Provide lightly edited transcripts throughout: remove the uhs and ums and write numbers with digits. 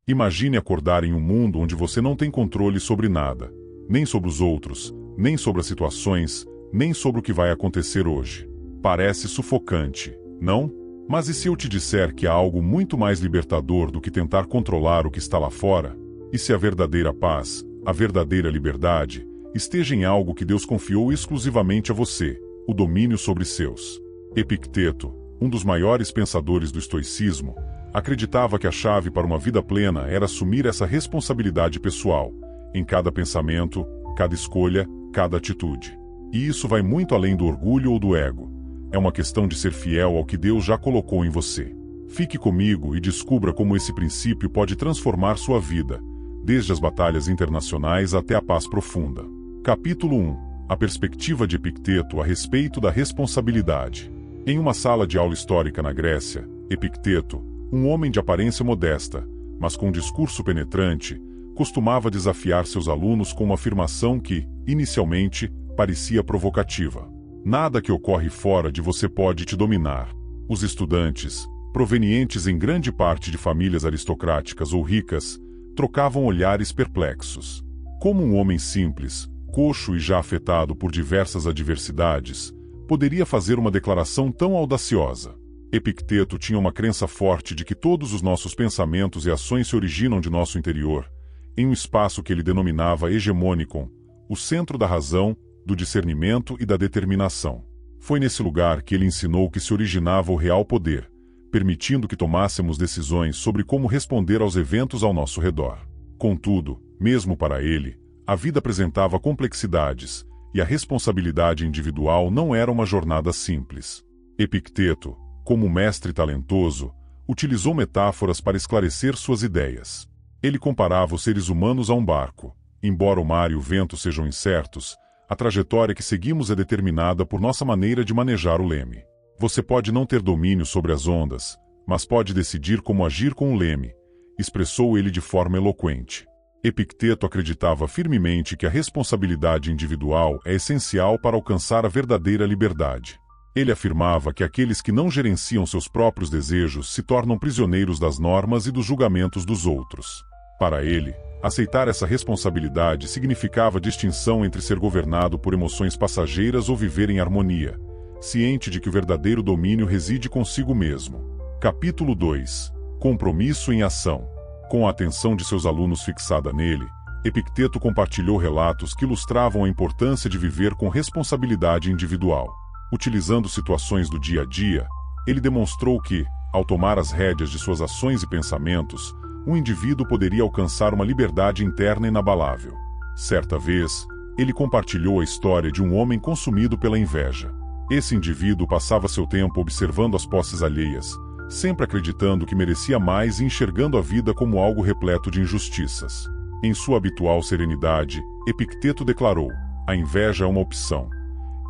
Imagine acordar em um mundo onde você não tem controle sobre nada, nem sobre os outros, nem sobre as situações, nem sobre o que vai acontecer hoje. Parece sufocante, não? Mas e se eu te disser que há algo muito mais libertador do que tentar controlar o que está lá fora? E se a verdadeira paz, a verdadeira liberdade, esteja em algo que Deus confiou exclusivamente a você, o domínio sobre seus? Epicteto, um dos maiores pensadores do estoicismo, acreditava que a chave para uma vida plena era assumir essa responsabilidade pessoal, em cada pensamento, cada escolha, cada atitude. E isso vai muito além do orgulho ou do ego. É uma questão de ser fiel ao que Deus já colocou em você. Fique comigo e descubra como esse princípio pode transformar sua vida, desde as batalhas internacionais até a paz profunda. Capítulo 1. A perspectiva de Epicteto a respeito da responsabilidade. Em uma sala de aula histórica na Grécia, Epicteto, um homem de aparência modesta, mas com um discurso penetrante, costumava desafiar seus alunos com uma afirmação que, inicialmente, parecia provocativa. Nada que ocorre fora de você pode te dominar. Os estudantes, provenientes em grande parte de famílias aristocráticas ou ricas, trocavam olhares perplexos. Como um homem simples, coxo e já afetado por diversas adversidades, poderia fazer uma declaração tão audaciosa? Epicteto tinha uma crença forte de que todos os nossos pensamentos e ações se originam de nosso interior, em um espaço que ele denominava hegemonicon, o centro da razão, do discernimento e da determinação. Foi nesse lugar que ele ensinou que se originava o real poder, permitindo que tomássemos decisões sobre como responder aos eventos ao nosso redor. Contudo, mesmo para ele, a vida apresentava complexidades, e a responsabilidade individual não era uma jornada simples. Epicteto, como mestre talentoso, utilizou metáforas para esclarecer suas ideias. Ele comparava os seres humanos a um barco. Embora o mar e o vento sejam incertos, a trajetória que seguimos é determinada por nossa maneira de manejar o leme. Você pode não ter domínio sobre as ondas, mas pode decidir como agir com o leme, expressou ele de forma eloquente. Epicteto acreditava firmemente que a responsabilidade individual é essencial para alcançar a verdadeira liberdade. Ele afirmava que aqueles que não gerenciam seus próprios desejos se tornam prisioneiros das normas e dos julgamentos dos outros. Para ele, aceitar essa responsabilidade significava distinção entre ser governado por emoções passageiras ou viver em harmonia, ciente de que o verdadeiro domínio reside consigo mesmo. Capítulo 2. Compromisso em ação. Com a atenção de seus alunos fixada nele, Epicteto compartilhou relatos que ilustravam a importância de viver com responsabilidade individual. Utilizando situações do dia a dia, ele demonstrou que, ao tomar as rédeas de suas ações e pensamentos, um indivíduo poderia alcançar uma liberdade interna inabalável. Certa vez, ele compartilhou a história de um homem consumido pela inveja. Esse indivíduo passava seu tempo observando as posses alheias, sempre acreditando que merecia mais e enxergando a vida como algo repleto de injustiças. Em sua habitual serenidade, Epicteto declarou: a inveja é uma opção.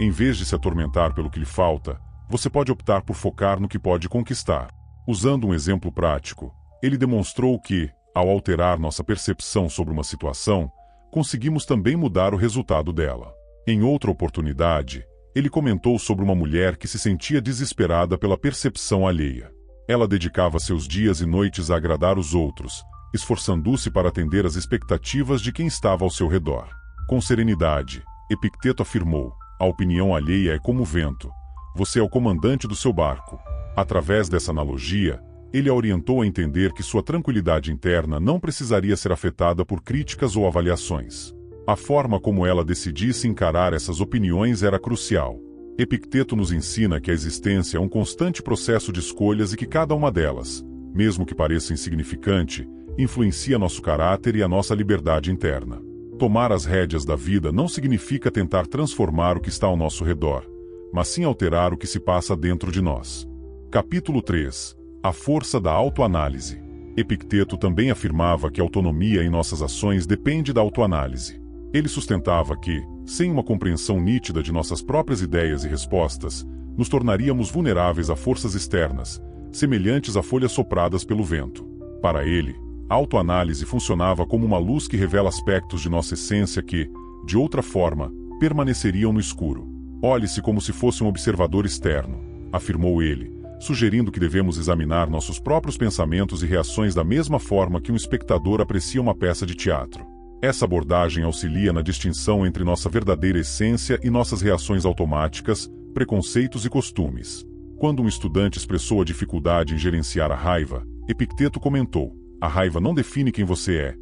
Em vez de se atormentar pelo que lhe falta, você pode optar por focar no que pode conquistar. Usando um exemplo prático, ele demonstrou que, ao alterar nossa percepção sobre uma situação, conseguimos também mudar o resultado dela. Em outra oportunidade, ele comentou sobre uma mulher que se sentia desesperada pela percepção alheia. Ela dedicava seus dias e noites a agradar os outros, esforçando-se para atender às expectativas de quem estava ao seu redor. Com serenidade, Epicteto afirmou: a opinião alheia é como o vento. Você é o comandante do seu barco. Através dessa analogia, ele a orientou a entender que sua tranquilidade interna não precisaria ser afetada por críticas ou avaliações. A forma como ela decidisse encarar essas opiniões era crucial. Epicteto nos ensina que a existência é um constante processo de escolhas e que cada uma delas, mesmo que pareça insignificante, influencia nosso caráter e a nossa liberdade interna. Tomar as rédeas da vida não significa tentar transformar o que está ao nosso redor, mas sim alterar o que se passa dentro de nós. Capítulo 3. A força da autoanálise. Epicteto também afirmava que a autonomia em nossas ações depende da autoanálise. Ele sustentava que, sem uma compreensão nítida de nossas próprias ideias e respostas, nos tornaríamos vulneráveis a forças externas, semelhantes a folhas sopradas pelo vento. Para ele, a autoanálise funcionava como uma luz que revela aspectos de nossa essência que, de outra forma, permaneceriam no escuro. Olhe-se como se fosse um observador externo, afirmou ele, sugerindo que devemos examinar nossos próprios pensamentos e reações da mesma forma que um espectador aprecia uma peça de teatro. Essa abordagem auxilia na distinção entre nossa verdadeira essência e nossas reações automáticas, preconceitos e costumes. Quando um estudante expressou a dificuldade em gerenciar a raiva, Epicteto comentou: a raiva não define quem você é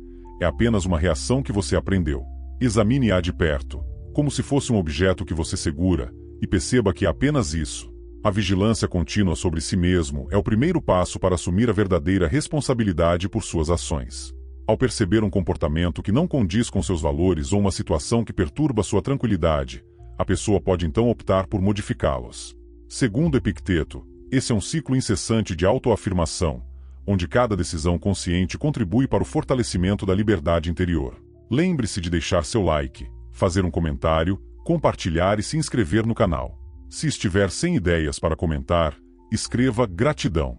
apenas uma reação que você aprendeu. Examine-a de perto, como se fosse um objeto que você segura, e perceba que é apenas isso. A vigilância contínua sobre si mesmo é o primeiro passo para assumir a verdadeira responsabilidade por suas ações. Ao perceber um comportamento que não condiz com seus valores ou uma situação que perturba sua tranquilidade, a pessoa pode então optar por modificá-los. Segundo Epicteto, esse é um ciclo incessante de autoafirmação, onde cada decisão consciente contribui para o fortalecimento da liberdade interior. Lembre-se de deixar seu like, fazer um comentário, compartilhar e se inscrever no canal. Se estiver sem ideias para comentar, escreva gratidão.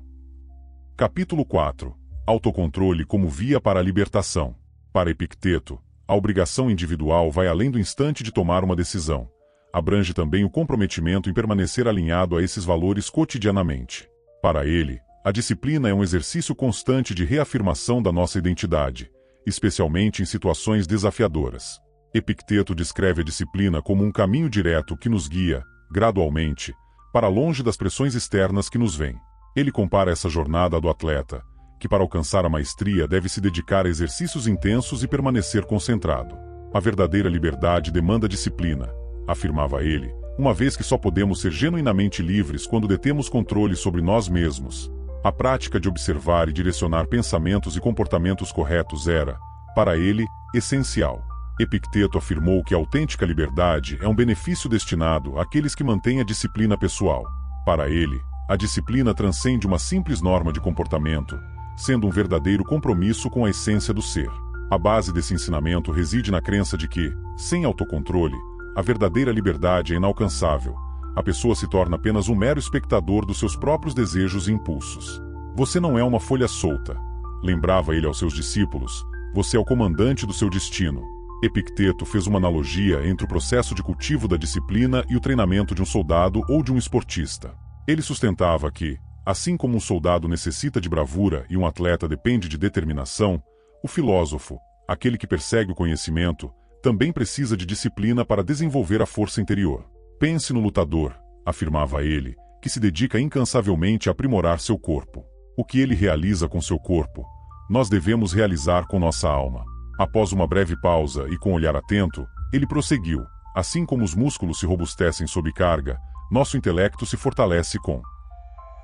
Capítulo 4. Autocontrole como via para a libertação. Para Epicteto, a obrigação individual vai além do instante de tomar uma decisão. Abrange também o comprometimento em permanecer alinhado a esses valores cotidianamente. Para ele, a disciplina é um exercício constante de reafirmação da nossa identidade, especialmente em situações desafiadoras. Epicteto descreve a disciplina como um caminho direto que nos guia, gradualmente, para longe das pressões externas que nos vêm. Ele compara essa jornada à do atleta, que para alcançar a maestria deve se dedicar a exercícios intensos e permanecer concentrado. A verdadeira liberdade demanda disciplina, afirmava ele, uma vez que só podemos ser genuinamente livres quando detemos controle sobre nós mesmos. A prática de observar e direcionar pensamentos e comportamentos corretos era, para ele, essencial. Epicteto afirmou que a autêntica liberdade é um benefício destinado àqueles que mantêm a disciplina pessoal. Para ele, a disciplina transcende uma simples norma de comportamento, sendo um verdadeiro compromisso com a essência do ser. A base desse ensinamento reside na crença de que, sem autocontrole, a verdadeira liberdade é inalcançável. A pessoa se torna apenas um mero espectador dos seus próprios desejos e impulsos. Você não é uma folha solta, lembrava ele aos seus discípulos, você é o comandante do seu destino. Epicteto fez uma analogia entre o processo de cultivo da disciplina e o treinamento de um soldado ou de um esportista. Ele sustentava que, assim como um soldado necessita de bravura e um atleta depende de determinação, o filósofo, aquele que persegue o conhecimento, também precisa de disciplina para desenvolver a força interior. Pense no lutador, afirmava ele, que se dedica incansavelmente a aprimorar seu corpo. O que ele realiza com seu corpo, nós devemos realizar com nossa alma. Após uma breve pausa e com um olhar atento, ele prosseguiu: assim como os músculos se robustecem sob carga, nosso intelecto se fortalece com.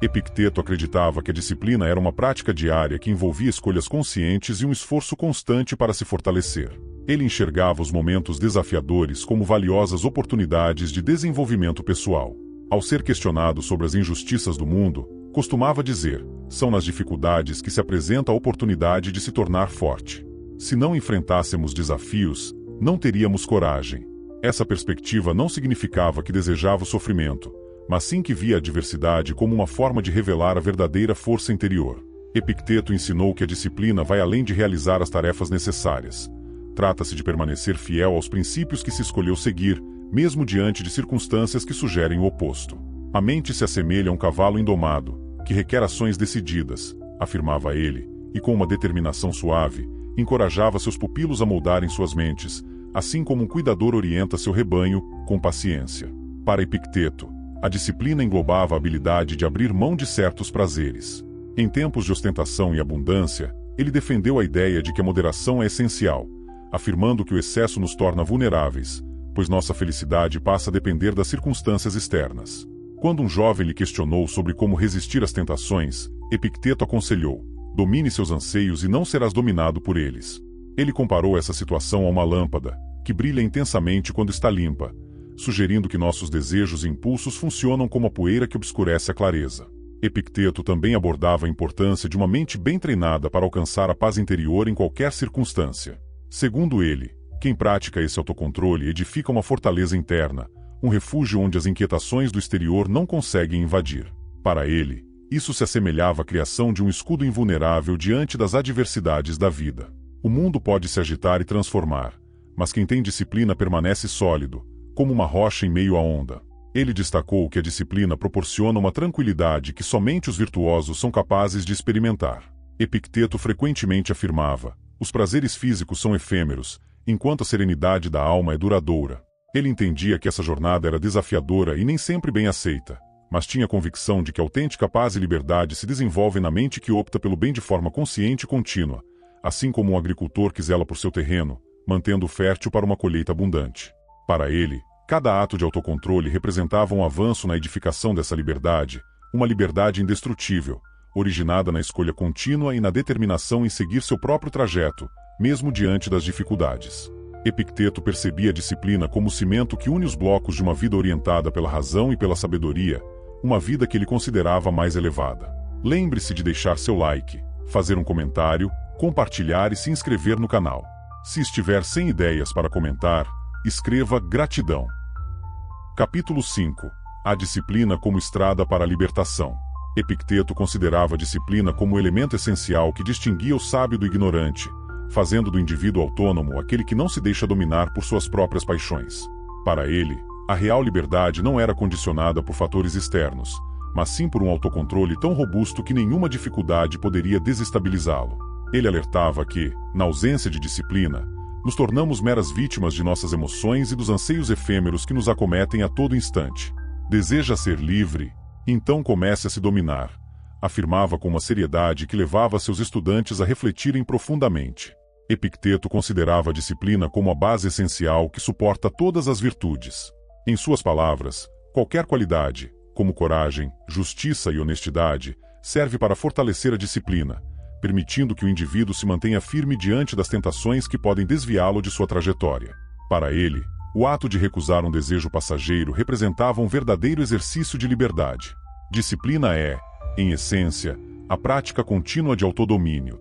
Epicteto acreditava que a disciplina era uma prática diária que envolvia escolhas conscientes e um esforço constante para se fortalecer. Ele enxergava os momentos desafiadores como valiosas oportunidades de desenvolvimento pessoal. Ao ser questionado sobre as injustiças do mundo, costumava dizer: são nas dificuldades que se apresenta a oportunidade de se tornar forte. Se não enfrentássemos desafios, não teríamos coragem. Essa perspectiva não significava que desejava o sofrimento, mas sim que via a adversidade como uma forma de revelar a verdadeira força interior. Epicteto ensinou que a disciplina vai além de realizar as tarefas necessárias. Trata-se de permanecer fiel aos princípios que se escolheu seguir, mesmo diante de circunstâncias que sugerem o oposto. A mente se assemelha a um cavalo indomado, que requer ações decididas, afirmava ele, e com uma determinação suave, encorajava seus pupilos a moldarem suas mentes, assim como um cuidador orienta seu rebanho, com paciência. Para Epicteto, a disciplina englobava a habilidade de abrir mão de certos prazeres. Em tempos de ostentação e abundância, ele defendeu a ideia de que a moderação é essencial, afirmando que o excesso nos torna vulneráveis, pois nossa felicidade passa a depender das circunstâncias externas. Quando um jovem lhe questionou sobre como resistir às tentações, Epicteto aconselhou: domine seus anseios e não serás dominado por eles. Ele comparou essa situação a uma lâmpada, que brilha intensamente quando está limpa, sugerindo que nossos desejos e impulsos funcionam como a poeira que obscurece a clareza. Epicteto também abordava a importância de uma mente bem treinada para alcançar a paz interior em qualquer circunstância. Segundo ele, quem pratica esse autocontrole edifica uma fortaleza interna, um refúgio onde as inquietações do exterior não conseguem invadir. Para ele, isso se assemelhava à criação de um escudo invulnerável diante das adversidades da vida. O mundo pode se agitar e transformar, mas quem tem disciplina permanece sólido, como uma rocha em meio à onda. Ele destacou que a disciplina proporciona uma tranquilidade que somente os virtuosos são capazes de experimentar. Epicteto frequentemente afirmava: os prazeres físicos são efêmeros, enquanto a serenidade da alma é duradoura. Ele entendia que essa jornada era desafiadora e nem sempre bem aceita, mas tinha convicção de que a autêntica paz e liberdade se desenvolvem na mente que opta pelo bem de forma consciente e contínua, assim como um agricultor que zela por seu terreno, mantendo-o fértil para uma colheita abundante. Para ele, cada ato de autocontrole representava um avanço na edificação dessa liberdade, uma liberdade indestrutível, originada na escolha contínua e na determinação em seguir seu próprio trajeto, mesmo diante das dificuldades. Epicteto percebia a disciplina como o cimento que une os blocos de uma vida orientada pela razão e pela sabedoria, uma vida que ele considerava mais elevada. Lembre-se de deixar seu like, fazer um comentário, compartilhar e se inscrever no canal. Se estiver sem ideias para comentar, escreva gratidão. Capítulo 5. A disciplina como estrada para a libertação. Epicteto considerava a disciplina como o elemento essencial que distinguia o sábio do ignorante, fazendo do indivíduo autônomo aquele que não se deixa dominar por suas próprias paixões. Para ele, a real liberdade não era condicionada por fatores externos, mas sim por um autocontrole tão robusto que nenhuma dificuldade poderia desestabilizá-lo. Ele alertava que, na ausência de disciplina, nos tornamos meras vítimas de nossas emoções e dos anseios efêmeros que nos acometem a todo instante. Deseja ser livre? Então comece a se dominar, afirmava com uma seriedade que levava seus estudantes a refletirem profundamente. Epicteto considerava a disciplina como a base essencial que suporta todas as virtudes. Em suas palavras, qualquer qualidade, como coragem, justiça e honestidade, serve para fortalecer a disciplina, permitindo que o indivíduo se mantenha firme diante das tentações que podem desviá-lo de sua trajetória. Para ele, o ato de recusar um desejo passageiro representava um verdadeiro exercício de liberdade. Disciplina é, em essência, a prática contínua de autodomínio.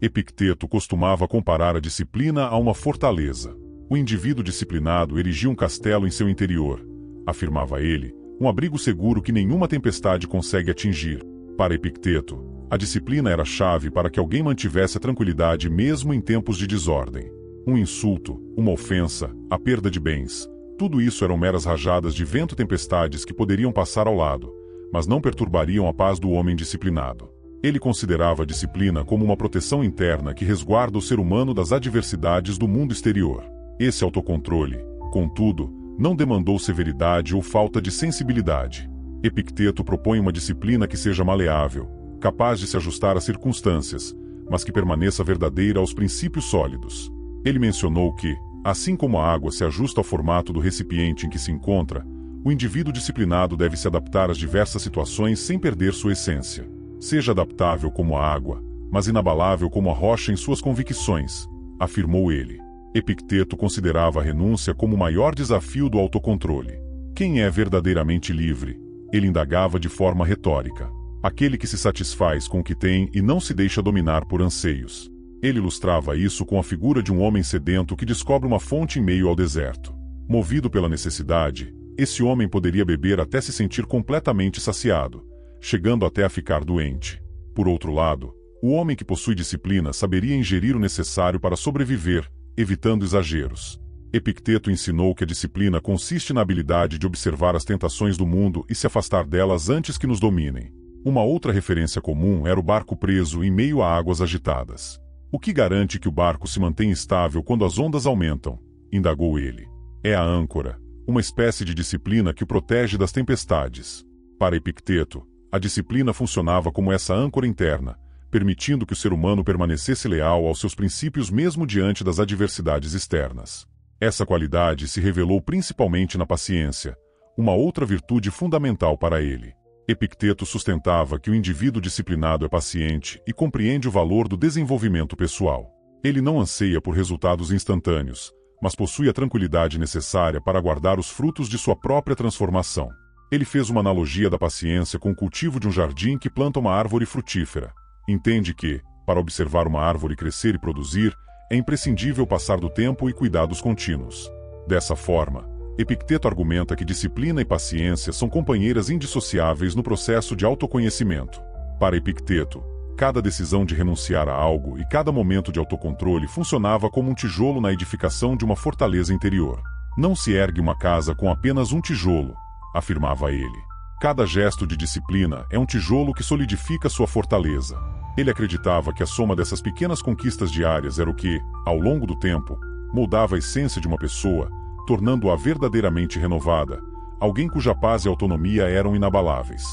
Epicteto costumava comparar a disciplina a uma fortaleza. O indivíduo disciplinado erigia um castelo em seu interior, afirmava ele, um abrigo seguro que nenhuma tempestade consegue atingir. Para Epicteto, a disciplina era a chave para que alguém mantivesse a tranquilidade mesmo em tempos de desordem. Um insulto, uma ofensa, a perda de bens, tudo isso eram meras rajadas de vento, tempestades que poderiam passar ao lado, mas não perturbariam a paz do homem disciplinado. Ele considerava a disciplina como uma proteção interna que resguarda o ser humano das adversidades do mundo exterior. Esse autocontrole, contudo, não demandou severidade ou falta de sensibilidade. Epicteto propõe uma disciplina que seja maleável, capaz de se ajustar às circunstâncias, mas que permaneça verdadeira aos princípios sólidos. Ele mencionou que, assim como a água se ajusta ao formato do recipiente em que se encontra, o indivíduo disciplinado deve se adaptar às diversas situações sem perder sua essência. Seja adaptável como a água, mas inabalável como a rocha em suas convicções, afirmou ele. Epicteto considerava a renúncia como o maior desafio do autocontrole. Quem é verdadeiramente livre? Ele indagava de forma retórica. Aquele que se satisfaz com o que tem e não se deixa dominar por anseios. Ele ilustrava isso com a figura de um homem sedento que descobre uma fonte em meio ao deserto. Movido pela necessidade, esse homem poderia beber até se sentir completamente saciado, chegando até a ficar doente. Por outro lado, o homem que possui disciplina saberia ingerir o necessário para sobreviver, evitando exageros. Epicteto ensinou que a disciplina consiste na habilidade de observar as tentações do mundo e se afastar delas antes que nos dominem. Uma outra referência comum era o barco preso em meio a águas agitadas. O que garante que o barco se mantém estável quando as ondas aumentam? Indagou ele. É a âncora, uma espécie de disciplina que o protege das tempestades. Para Epicteto, a disciplina funcionava como essa âncora interna, permitindo que o ser humano permanecesse leal aos seus princípios mesmo diante das adversidades externas. Essa qualidade se revelou principalmente na paciência, uma outra virtude fundamental para ele. Epicteto sustentava que o indivíduo disciplinado é paciente e compreende o valor do desenvolvimento pessoal. Ele não anseia por resultados instantâneos, mas possui a tranquilidade necessária para guardar os frutos de sua própria transformação. Ele fez uma analogia da paciência com o cultivo de um jardim que planta uma árvore frutífera. Entende que, para observar uma árvore crescer e produzir, é imprescindível passar do tempo e cuidados contínuos. Dessa forma, Epicteto argumenta que disciplina e paciência são companheiras indissociáveis no processo de autoconhecimento. Para Epicteto, cada decisão de renunciar a algo e cada momento de autocontrole funcionava como um tijolo na edificação de uma fortaleza interior. Não se ergue uma casa com apenas um tijolo, afirmava ele. Cada gesto de disciplina é um tijolo que solidifica sua fortaleza. Ele acreditava que a soma dessas pequenas conquistas diárias era o que, ao longo do tempo, moldava a essência de uma pessoa, tornando-a verdadeiramente renovada, alguém cuja paz e autonomia eram inabaláveis.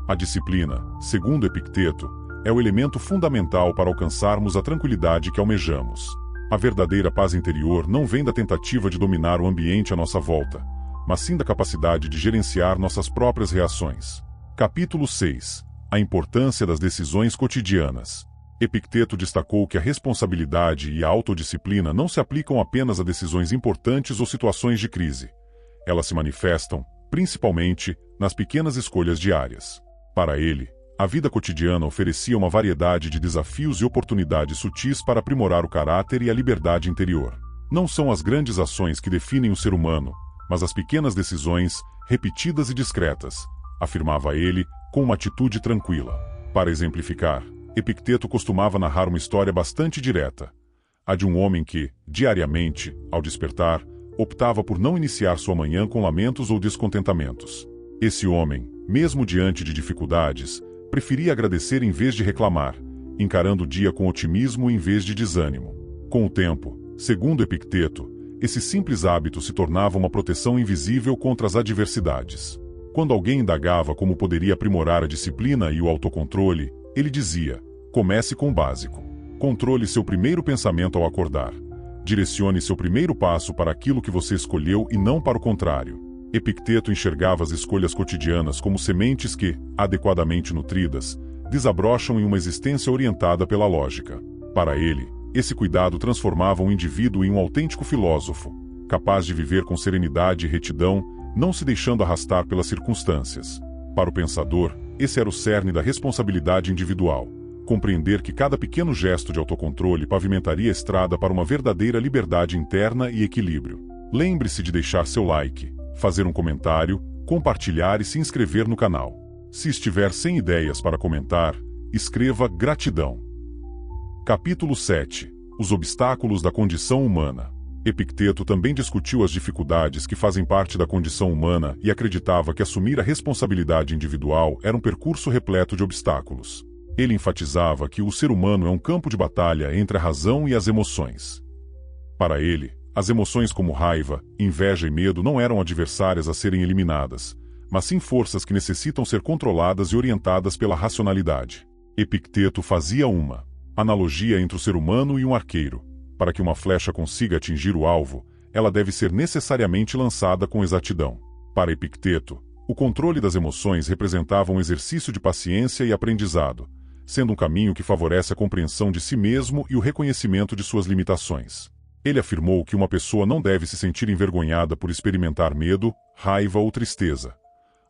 A disciplina, segundo Epicteto, é o elemento fundamental para alcançarmos a tranquilidade que almejamos. A verdadeira paz interior não vem da tentativa de dominar o ambiente à nossa volta, mas sim da capacidade de gerenciar nossas próprias reações. Capítulo 6. A importância das decisões cotidianas. Epicteto destacou que a responsabilidade e a autodisciplina não se aplicam apenas a decisões importantes ou situações de crise. Elas se manifestam, principalmente, nas pequenas escolhas diárias. Para ele, a vida cotidiana oferecia uma variedade de desafios e oportunidades sutis para aprimorar o caráter e a liberdade interior. Não são as grandes ações que definem o ser humano, mas as pequenas decisões, repetidas e discretas, afirmava ele, com uma atitude tranquila. Para exemplificar, Epicteto costumava narrar uma história bastante direta. A de um homem que, diariamente, ao despertar, optava por não iniciar sua manhã com lamentos ou descontentamentos. Esse homem, mesmo diante de dificuldades, preferia agradecer em vez de reclamar, encarando o dia com otimismo em vez de desânimo. Com o tempo, segundo Epicteto, esse simples hábito se tornava uma proteção invisível contra as adversidades. Quando alguém indagava como poderia aprimorar a disciplina e o autocontrole, ele dizia: comece com o básico. Controle seu primeiro pensamento ao acordar. Direcione seu primeiro passo para aquilo que você escolheu e não para o contrário. Epicteto enxergava as escolhas cotidianas como sementes que, adequadamente nutridas, desabrocham em uma existência orientada pela lógica. Para ele, esse cuidado transformava um indivíduo em um autêntico filósofo, capaz de viver com serenidade e retidão, não se deixando arrastar pelas circunstâncias. Para o pensador, esse era o cerne da responsabilidade individual. Compreender que cada pequeno gesto de autocontrole pavimentaria a estrada para uma verdadeira liberdade interna e equilíbrio. Lembre-se de deixar seu like, fazer um comentário, compartilhar e se inscrever no canal. Se estiver sem ideias para comentar, escreva gratidão. Capítulo 7. Os obstáculos da condição humana. Epicteto também discutiu as dificuldades que fazem parte da condição humana e acreditava que assumir a responsabilidade individual era um percurso repleto de obstáculos. Ele enfatizava que o ser humano é um campo de batalha entre a razão e as emoções. Para ele, as emoções como raiva, inveja e medo não eram adversárias a serem eliminadas, mas sim forças que necessitam ser controladas e orientadas pela racionalidade. Epicteto fazia uma analogia entre o ser humano e um arqueiro. Para que uma flecha consiga atingir o alvo, ela deve ser necessariamente lançada com exatidão. Para Epicteto, o controle das emoções representava um exercício de paciência e aprendizado, sendo um caminho que favorece a compreensão de si mesmo e o reconhecimento de suas limitações. Ele afirmou que uma pessoa não deve se sentir envergonhada por experimentar medo, raiva ou tristeza.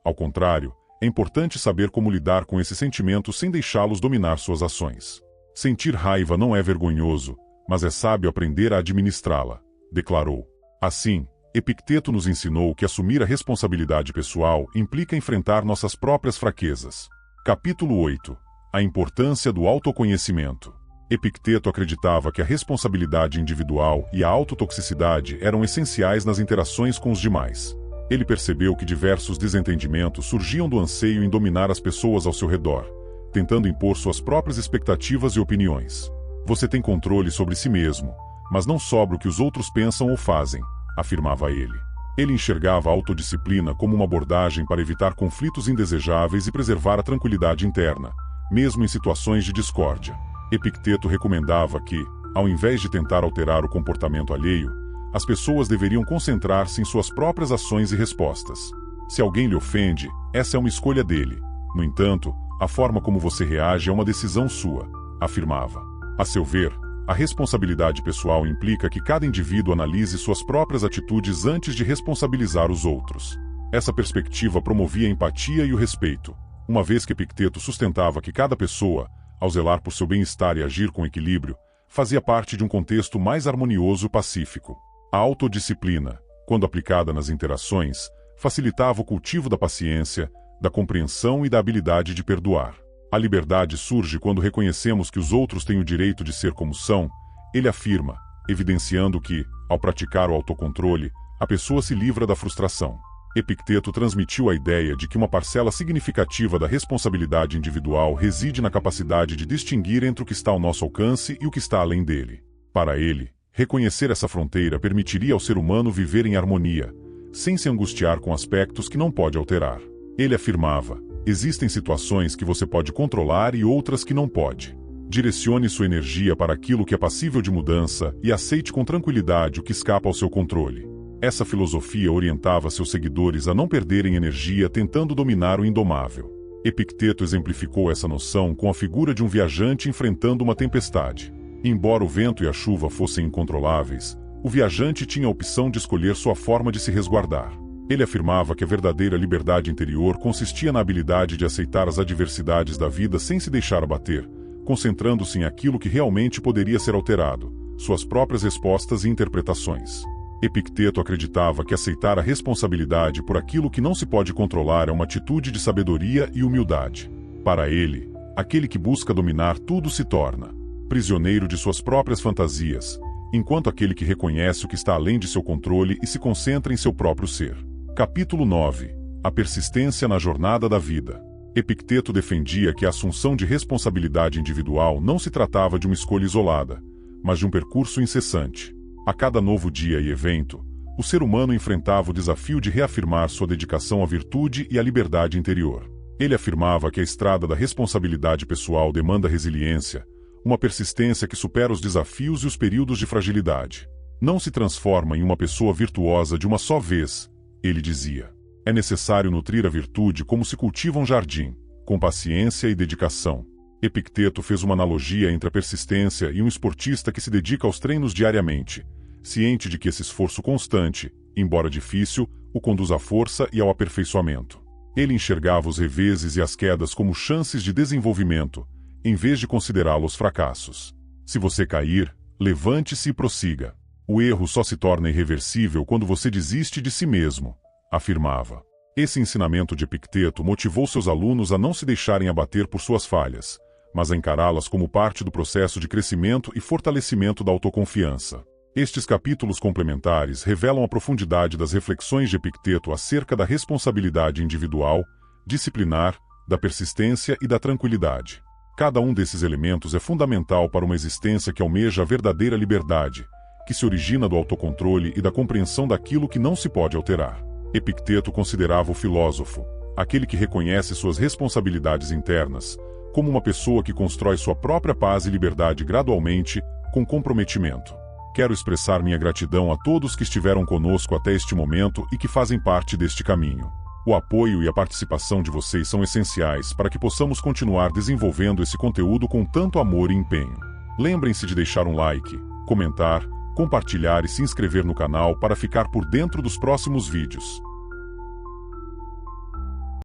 Ao contrário, é importante saber como lidar com esses sentimentos sem deixá-los dominar suas ações. Sentir raiva não é vergonhoso, mas é sábio aprender a administrá-la, declarou. Assim, Epicteto nos ensinou que assumir a responsabilidade pessoal implica enfrentar nossas próprias fraquezas. Capítulo 8. A importância do autoconhecimento. Epicteto acreditava que a responsabilidade individual e a autotoxicidade eram essenciais nas interações com os demais. Ele percebeu que diversos desentendimentos surgiam do anseio em dominar as pessoas ao seu redor, tentando impor suas próprias expectativas e opiniões. Você tem controle sobre si mesmo, mas não sobre o que os outros pensam ou fazem, afirmava ele. Ele enxergava a autodisciplina como uma abordagem para evitar conflitos indesejáveis e preservar a tranquilidade interna, mesmo em situações de discórdia. Epicteto recomendava que, ao invés de tentar alterar o comportamento alheio, as pessoas deveriam concentrar-se em suas próprias ações e respostas. Se alguém lhe ofende, essa é uma escolha dele. No entanto, a forma como você reage é uma decisão sua, afirmava. A seu ver, a responsabilidade pessoal implica que cada indivíduo analise suas próprias atitudes antes de responsabilizar os outros. Essa perspectiva promovia a empatia e o respeito, uma vez que Epicteto sustentava que cada pessoa, ao zelar por seu bem-estar e agir com equilíbrio, fazia parte de um contexto mais harmonioso e pacífico. A autodisciplina, quando aplicada nas interações, facilitava o cultivo da paciência, da compreensão e da habilidade de perdoar. A liberdade surge quando reconhecemos que os outros têm o direito de ser como são, ele afirma, evidenciando que, ao praticar o autocontrole, a pessoa se livra da frustração. Epicteto transmitiu a ideia de que uma parcela significativa da responsabilidade individual reside na capacidade de distinguir entre o que está ao nosso alcance e o que está além dele. Para ele, reconhecer essa fronteira permitiria ao ser humano viver em harmonia, sem se angustiar com aspectos que não pode alterar. Ele afirmava: existem situações que você pode controlar e outras que não pode. Direcione sua energia para aquilo que é passível de mudança e aceite com tranquilidade o que escapa ao seu controle. Essa filosofia orientava seus seguidores a não perderem energia tentando dominar o indomável. Epicteto exemplificou essa noção com a figura de um viajante enfrentando uma tempestade. Embora o vento e a chuva fossem incontroláveis, o viajante tinha a opção de escolher sua forma de se resguardar. Ele afirmava que a verdadeira liberdade interior consistia na habilidade de aceitar as adversidades da vida sem se deixar abater, concentrando-se em aquilo que realmente poderia ser alterado, suas próprias respostas e interpretações. Epicteto acreditava que aceitar a responsabilidade por aquilo que não se pode controlar é uma atitude de sabedoria e humildade. Para ele, aquele que busca dominar tudo se torna prisioneiro de suas próprias fantasias, enquanto aquele que reconhece o que está além de seu controle e se concentra em seu próprio ser. Capítulo 9. A persistência na jornada da vida. Epicteto defendia que a assunção de responsabilidade individual não se tratava de uma escolha isolada, mas de um percurso incessante. A cada novo dia e evento, o ser humano enfrentava o desafio de reafirmar sua dedicação à virtude e à liberdade interior. Ele afirmava que a estrada da responsabilidade pessoal demanda resiliência, uma persistência que supera os desafios e os períodos de fragilidade. Não se transforma em uma pessoa virtuosa de uma só vez, ele dizia. É necessário nutrir a virtude como se cultiva um jardim, com paciência e dedicação. Epicteto fez uma analogia entre a persistência e um esportista que se dedica aos treinos diariamente, ciente de que esse esforço constante, embora difícil, o conduz à força e ao aperfeiçoamento. Ele enxergava os reveses e as quedas como chances de desenvolvimento, em vez de considerá-los fracassos. Se você cair, levante-se e prossiga. O erro só se torna irreversível quando você desiste de si mesmo, afirmava. Esse ensinamento de Epicteto motivou seus alunos a não se deixarem abater por suas falhas, mas a encará-las como parte do processo de crescimento e fortalecimento da autoconfiança. Estes capítulos complementares revelam a profundidade das reflexões de Epicteto acerca da responsabilidade individual, disciplinar, da persistência e da tranquilidade. Cada um desses elementos é fundamental para uma existência que almeja a verdadeira liberdade, que se origina do autocontrole e da compreensão daquilo que não se pode alterar. Epicteto considerava o filósofo, aquele que reconhece suas responsabilidades internas, como uma pessoa que constrói sua própria paz e liberdade gradualmente, com comprometimento. Quero expressar minha gratidão a todos que estiveram conosco até este momento e que fazem parte deste caminho. O apoio e a participação de vocês são essenciais para que possamos continuar desenvolvendo esse conteúdo com tanto amor e empenho. Lembrem-se de deixar um like, comentar, compartilhar e se inscrever no canal para ficar por dentro dos próximos vídeos.